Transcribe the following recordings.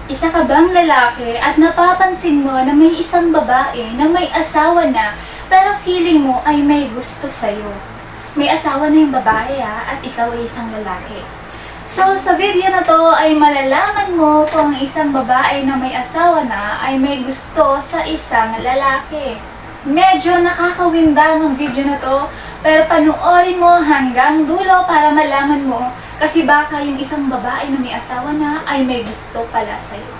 Isa ka bang lalaki at napapansin mo na may isang babae na may asawa na pero feeling mo ay may gusto sa'yo? May asawa na yung babae at ikaw ay isang lalaki. So sa video na to ay malalaman mo kung isang babae na may asawa na ay may gusto sa isang lalaki. Medyo nakakawinda ng video na to, pero panoorin mo hanggang dulo para malaman mo kasi baka yung isang babae na may asawa na ay may gusto pala sa'yo.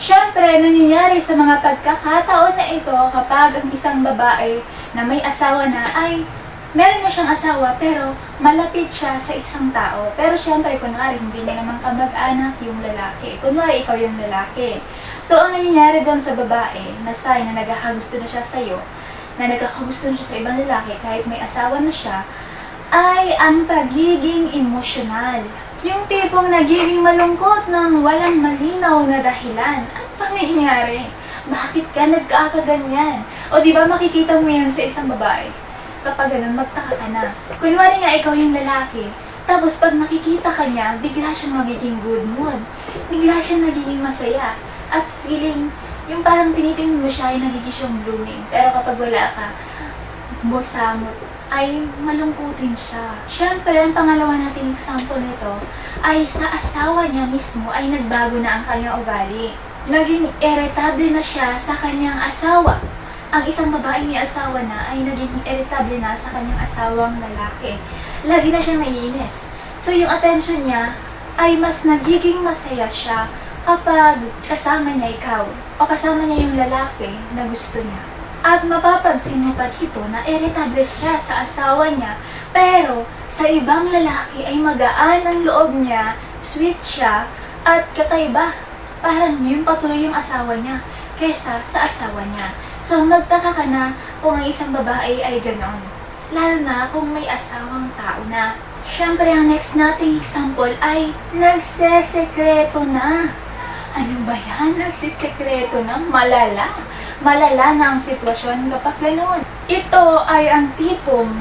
Siyempre, nangyayari sa mga pagkakataon na ito kapag ang isang babae na may asawa na ay meron na siyang asawa pero malapit siya sa isang tao. Pero siyempre, kunwari, hindi niya naman kamag-anak yung lalaki. Kunwari, ikaw yung lalaki. So, ang nangyayari doon sa babae na sign na nagkakagusto na siya sa'yo, na nagkakagusto na siya sa ibang lalaki kahit may asawa na siya, ay ang pagiging emosyonal. Yung tipong nagiging malungkot ng walang malinaw na dahilan. Ano pang nangyayari? Bakit ka nagkakaganyan? O di ba makikita mo yan sa isang babae? Kapag ganun, magtaka ka na. Kunwari nga ikaw yung lalaki, tapos pag nakikita ka niya, bigla siyang magiging good mood. Bigla siyang nagiging masaya. At feeling, yung parang tinitingin mo siya ay nagiging siyang blooming. Pero kapag wala ka, musamot, ay malungkutin siya. Siyempre, ang pangalawa nating example nito ay sa asawa niya mismo ay nagbago na ang kanyang ugali. Naging irritable na siya sa kanyang asawa. Ang isang babae may asawa na ay naging irritable na sa kanyang asawang lalaki. Lagi na siyang naiinis. So yung attention niya ay mas nagiging masaya siya kapag kasama niya ikaw o kasama niya yung lalaki na gusto niya. At mapapansin mo pa dito na irritable siya sa asawa niya, pero sa ibang lalaki ay magaan ang loob niya, sweet siya, at kakaiba. Parang yung patuloy yung asawa niya kaysa sa asawa niya. So magtaka ka na kung ang isang babae ay ganon. Lalo na kung may asawang tao na. Siyempre ang next nating example ay nagsesekreto na. Ano ba yan? Nagsisekreto na? Malala. Malala na ang sitwasyon kapag gano'n. Ito ay ang tipong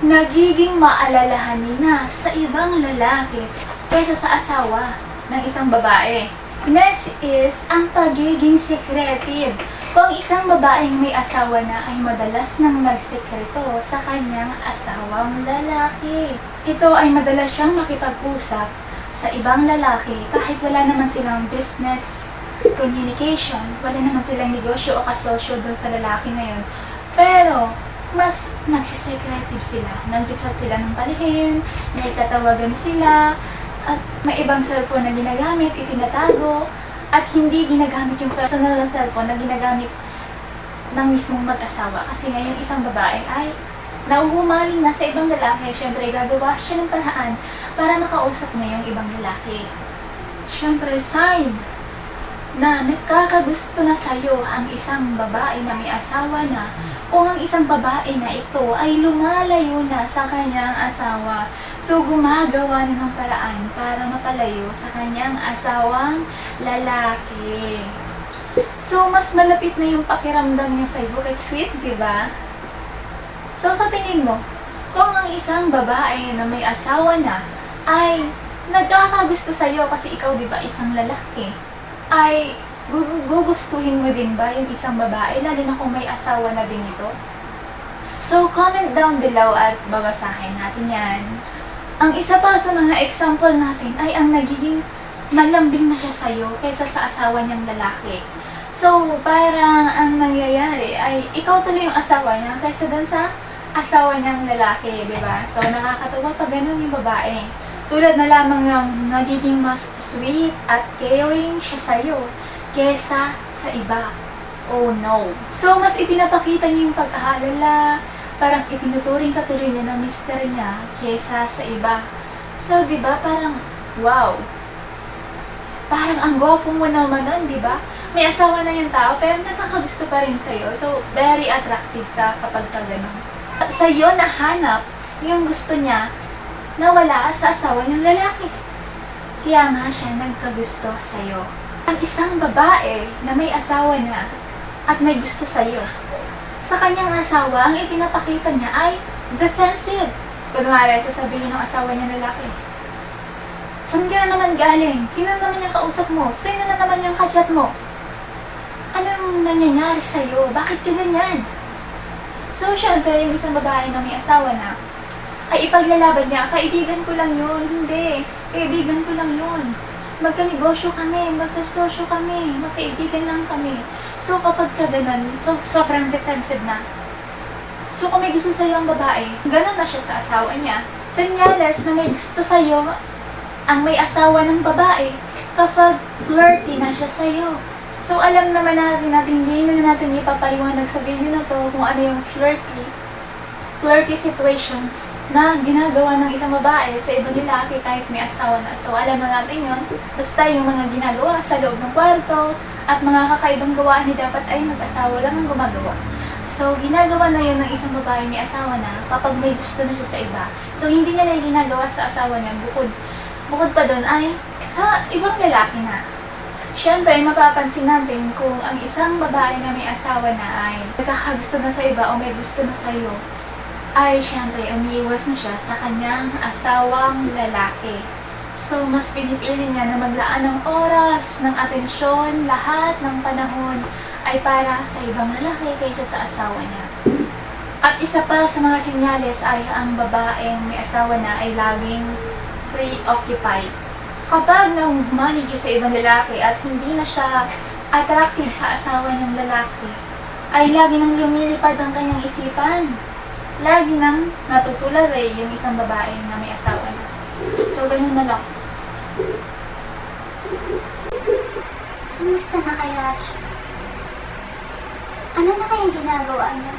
nagiging maalalahanin na sa ibang lalaki kaysa sa asawa ng isang babae. Next is ang pagiging secretive. Kung isang babaeng may asawa na ay madalas nang magsekreto sa kanyang asawang lalaki. Ito ay madalas siyang makipag-usap sa ibang lalaki kahit wala naman silang business communication, wala naman silang negosyo o kasosyo doon sa lalaki na yun. Pero, mas nagsisecretive sila. Nag-chat sila ng palihim, nagtatawagan sila, at may ibang cellphone na ginagamit, itinatago, at hindi ginagamit yung personal na cellphone na ginagamit ng mismong mag-asawa. Kasi ngayon isang babae ay nauhumaling na sa ibang lalaki. Siyempre, gagawa siya ng paraan para makausap niya yung ibang lalaki. Siyempre, sign na nagkakagusto na sa'yo ang isang babae na may asawa na kung ang isang babae na ito ay lumalayo na sa kanyang asawa. So, gumagawa na ng paraan para mapalayo sa kanyang asawang lalaki. So, mas malapit na yung pakiramdam niya sa'yo kay sweet, di ba? So, sa tingin mo, kung ang isang babae na may asawa na ay nagkakagusto sa'yo kasi ikaw, di ba, isang lalaki, ay gugustuhin mo din ba yung isang babae, lalo na kung may asawa na din ito? So, comment down below at babasahin natin yan. Ang isa pa sa mga example natin ay ang nagiging malambing na siya sa'yo kaysa sa asawa niyang lalaki. So, parang ang nangyayari ay ikaw tuloy yung asawa niya kaysa dun sa asawa niyang lalaki, di ba? So, nakakatawa pag ganun yung babae. Tulad na lamang ng nagiging mas sweet at caring siya sa'yo kesa sa iba. Oh no. So, mas ipinapakita niya yung pag-aalala, parang itinuturing ka tuloy niya ng mister niya kesa sa iba. So, di ba, parang, wow. Parang ang gwapo mo naman nun, di ba? May asawa na yung tao, pero nakakagusto pa rin sa'yo. So, very attractive ka kapag ka ganun. Sa'yo nahanap yung gusto niya na wala sa asawa ng lalaki. Kaya nga siya nagkagusto sa'yo. Ang isang babae na may asawa na at may gusto sa'yo, sa kanyang asawa, ang ipinapakita niya ay defensive. Kunwari, sasabihin ng asawa niya lalaki, Saan ka na naman galing? Sino na naman yung kausap mo? Sino na naman yung kachat mo? Anong nangyayari sa'yo? Bakit ka ganyan? So, syempre, yung isang babae na may asawa na, ay ipaglalaban niya, kaibigan ko lang yun. Hindi, kaibigan ko lang yun. Magkanegosyo kami, magkasosyo kami, magkaibigan lang kami. So, kapag ka ganun, sobrang defensive na. So, kung may gusto sa'yo ang babae, ganun na siya sa asawa niya. Senyales na may gusto sa'yo ang may asawa ng babae kapag flirty na siya sa'yo. So, alam naman natin hindi na natin ipapaliwanag sa video na to kung ano yung flirty situations na ginagawa ng isang babae sa ibang lalaki kahit may asawa na. So, alam na natin yun. Basta yung mga ginagawa sa loob ng kwarto at mga kakaibang gawaan ni dapat ay mag-asawa lang ang gumagawa. So, ginagawa na yun ng isang babae may asawa na kapag may gusto na siya sa iba. So, hindi niya na yung ginagawa sa asawa niya. Bukod pa doon ay sa ibang lalaki na. Siyempre, mapapansin natin kung ang isang babae na may asawa na ay nagkakagusto na sa iba o may gusto na sa iyo, ay siyempre umiiwas na siya sa kanyang asawang lalaki. So, mas pinipili niya na maglaan ng oras, ng atensyon, lahat ng panahon ay para sa ibang lalaki kaysa sa asawa niya. At isa pa sa mga sinyales ay ang babaeng may asawa na ay laging preoccupied. Kapag nahumalig siya sa ibang lalaki at hindi na siya attractive sa asawa niyang lalaki, ay lagi nang lumilipad ang kanyang isipan. Lagi nang natutulare yung isang babae na may asawa na. So, ganun na lang. Kumusta na kaya siya? Ano na kayang ginagawa niya?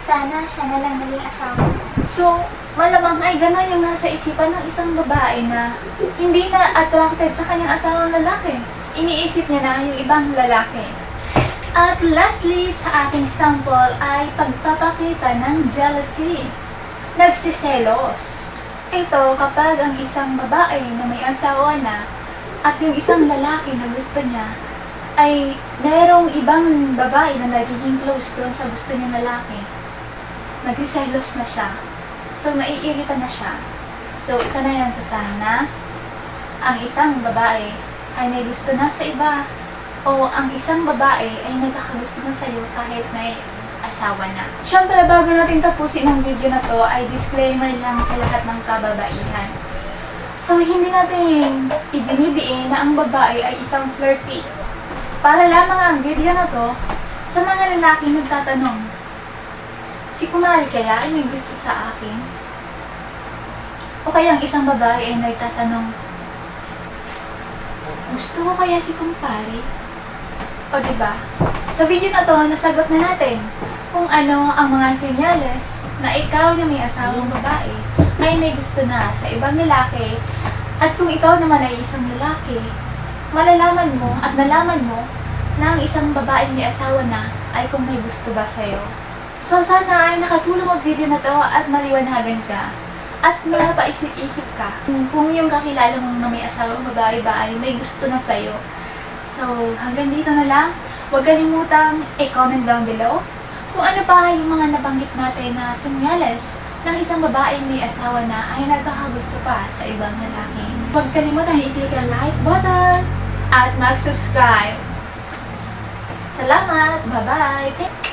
Sana siya na lang naging asawa. So, malamang ay gano'n yung nasa isipan ng isang babae na hindi na attracted sa kanyang asawang lalaki. Iniisip niya na yung ibang lalaki. At lastly, sa ating sample ay pagpapakita ng jealousy. Nagsiselos. Ito kapag ang isang babae na may asawa na at yung isang lalaki na gusto niya ay merong ibang babae na nagiging close doon sa gusto niyang lalaki. Nagsiselos na siya. So, naiirita na siya. So, isa na yan sa sana ang isang babae ay may gusto na sa iba o ang isang babae ay nagkakagusto na sa'yo kahit may asawa na. Siyempre, bago natin tapusin ang video na to, ay disclaimer lang sa lahat ng kababaihan. So, hindi natin idinidiin na ang babae ay isang flirty. Para lamang ang video na to sa mga lalaki nagtatanong, si kumari kaya ay may gusto sa akin? O kaya ang isang babae ay nagtatanong, gusto ko kaya si kumpare? O diba? Sa video na to, nasagot na natin kung ano ang mga senyales na ikaw na may asawang babae ay may gusto na sa ibang lalaki at kung ikaw naman ay isang lalaki, malalaman mo at nalaman mo na ang isang babae may asawa na ay kung may gusto ba sa'yo. So sana ay nakatulong ang video na to at maliwanagan ka at napaisip-isip ka kung yung kakilala mong na may asawang babae ba ay may gusto na sa'yo. So hanggang dito na lang. Huwag kalimutang i-comment down below kung ano pa yung mga nabanggit natin na senyales ng isang babae may asawa na ay nagkakagusto pa sa ibang lalaki. Huwag kalimutang i-click ang like button at mag-subscribe. Salamat! Bye-bye!